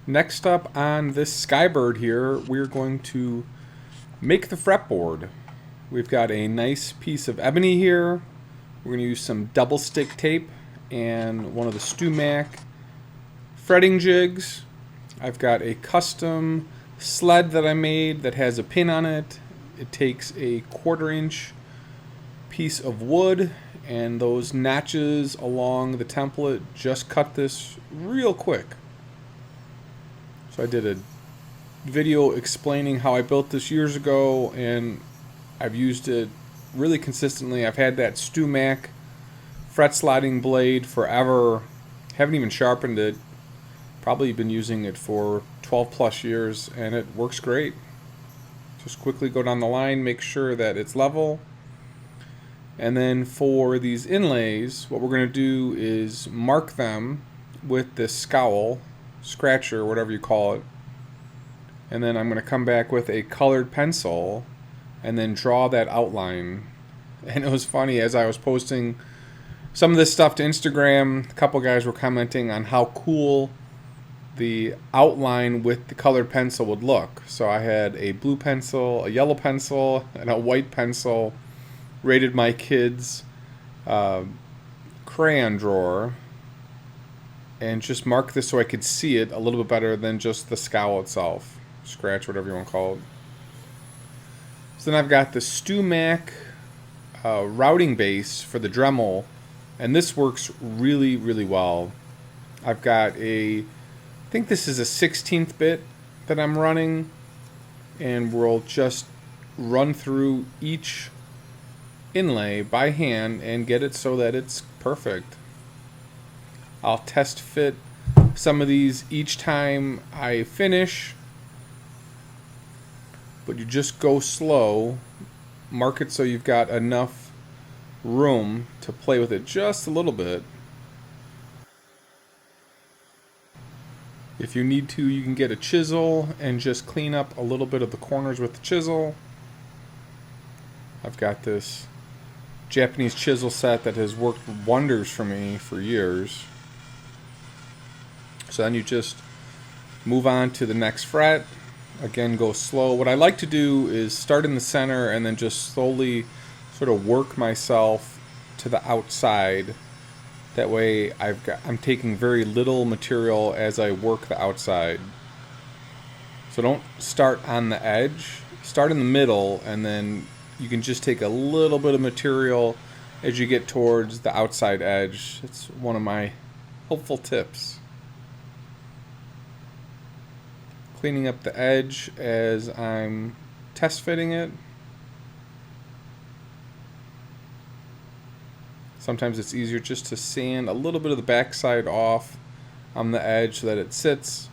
Next up on this Skybird here, we're going to make the fretboard. We've got a nice piece of ebony here. We're going to use some double stick tape and one of the StewMac fretting jigs. I've got a custom sled that I made that has a pin on it. It takes a 1/4 inch piece of wood and those notches along the template just cut this real quick. So I did a video explaining how I built this years ago, and I've used it really consistently. I've had that StewMac fret sliding blade forever. Haven't even sharpened it. Probably been using it for 12 plus years, and it works great. Just quickly go down the line, make sure that it's level. And then for these inlays, what we're going to do is mark them with this scowl, scratcher, whatever you call it. And then I'm going to come back with a colored pencil and then draw that outline. And it was funny, as I was posting some of this stuff to Instagram, a couple guys were commenting on how cool the outline with the colored pencil would look. So I had a blue pencil, a yellow pencil, and a white pencil. Rated my kids' crayon drawer, and just mark this so I could see it a little bit better than just the scowl itself. Scratch, whatever you want to call it. So then I've got the StewMac routing base for the Dremel, and this works really, really well. I've got I think this is a 16th bit that I'm running, and we'll just run through each inlay by hand and get it so that it's perfect. I'll test fit some of these each time I finish, but you just go slow. Mark it so you've got enough room to play with it just a little bit. If you need to, you can get a chisel and just clean up a little bit of the corners with the chisel. I've got this Japanese chisel set that has worked wonders for me for years. So then you just move on to the next fret. Again, go slow. What I like to do is start in the center and then just slowly sort of work myself to the outside. That way I'm taking very little material as I work the outside. So don't start on the edge. Start in the middle, and then you can just take a little bit of material as you get towards the outside edge. It's one of my helpful tips. Cleaning up the edge as I'm test fitting it. Sometimes it's easier just to sand a little bit of the backside off on the edge so that it sits.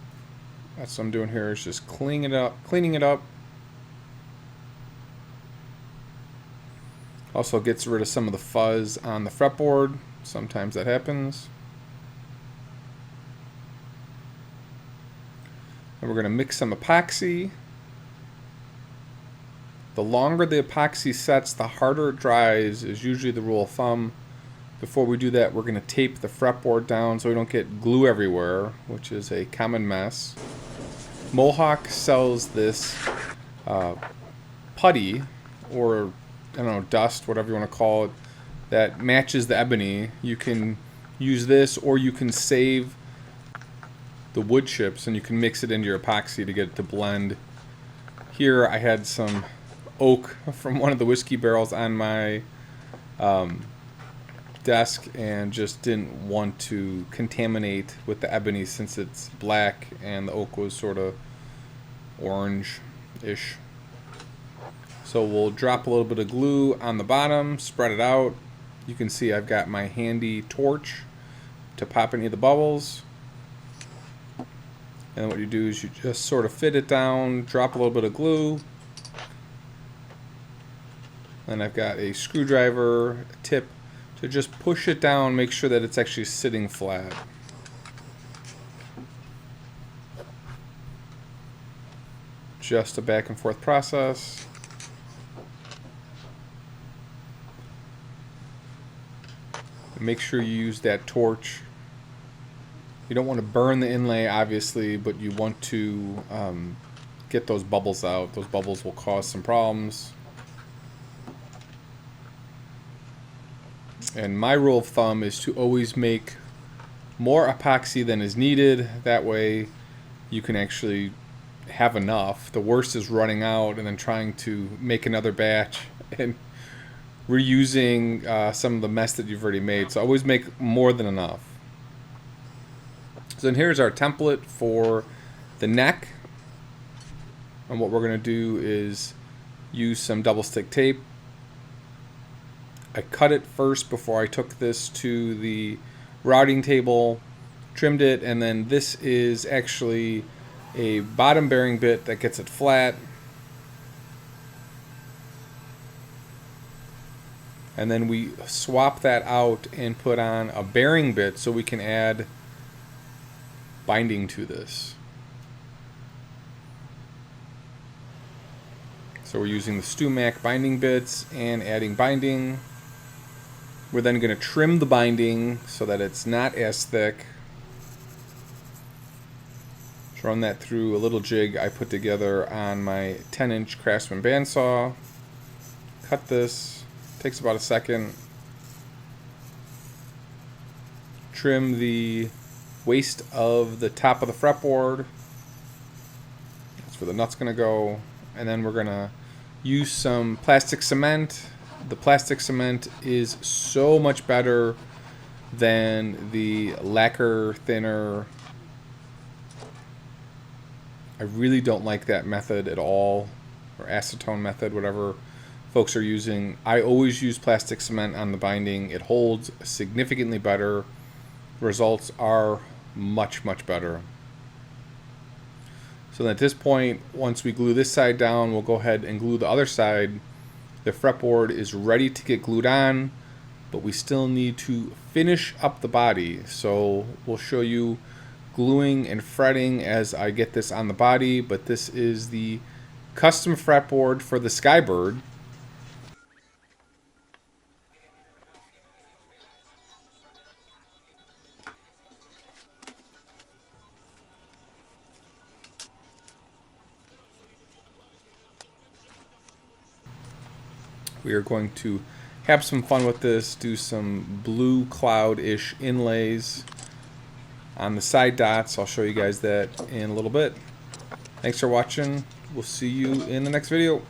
That's what I'm doing here, is just cleaning it up. Also gets rid of some of the fuzz on the fretboard. Sometimes that happens. And we're going to mix some epoxy. The longer the epoxy sets, the harder it dries, is usually the rule of thumb. Before we do that, we're going to tape the fretboard down so we don't get glue everywhere, which is a common mess. Mohawk sells this putty, or I don't know, dust, whatever you want to call it, that matches the ebony. You can use this, or you can save the wood chips and you can mix it into your epoxy to get it to blend. Here I had some oak from one of the whiskey barrels on my desk and just didn't want to contaminate with the ebony since it's black and the oak was sort of orange-ish. So we'll drop a little bit of glue on the bottom, spread it out. You can see I've got my handy torch to pop any of the bubbles. And what you do is you just sort of fit it down, drop a little bit of glue. Then I've got a screwdriver, a tip, to just push it down, make sure that it's actually sitting flat. Just a back and forth process. Make sure you use that torch You don't want to burn the inlay, obviously, but you want to get those bubbles out. Those bubbles will cause some problems. And my rule of thumb is to always make more epoxy than is needed. That way you can actually have enough. The worst is running out and then trying to make another batch and reusing some of the mess that you've already made. So always make more than enough. So then here's our template for the neck. And what we're going to do is use some double stick tape. I cut it first before I took this to the routing table, trimmed it, and then this is actually a bottom bearing bit that gets it flat. And then we swap that out and put on a bearing bit so we can add binding to this. So we're using the StewMac binding bits and adding binding. We're then going to trim the binding so that it's not as thick. Just run that through a little jig I put together on my 10-inch Craftsman bandsaw. Cut this. Takes about a second. Trim the waist of the top of the fretboard. That's where the nut's going to go. And then we're going to use some plastic cement. The plastic cement is so much better than the lacquer thinner. I really don't like that method at all, or acetone method, whatever folks are using. I always use plastic cement on the binding. It holds significantly better. Results are much, much better. So at this point, once we glue this side down, we'll go ahead and glue the other side. The fretboard is ready to get glued on, but we still need to finish up the body. So we'll show you gluing and fretting as I get this on the body, but this is the custom fretboard for the Skybird. We are going to have some fun with this, do some blue cloud-ish inlays on the side dots. I'll show you guys that in a little bit. Thanks for watching. We'll see you in the next video.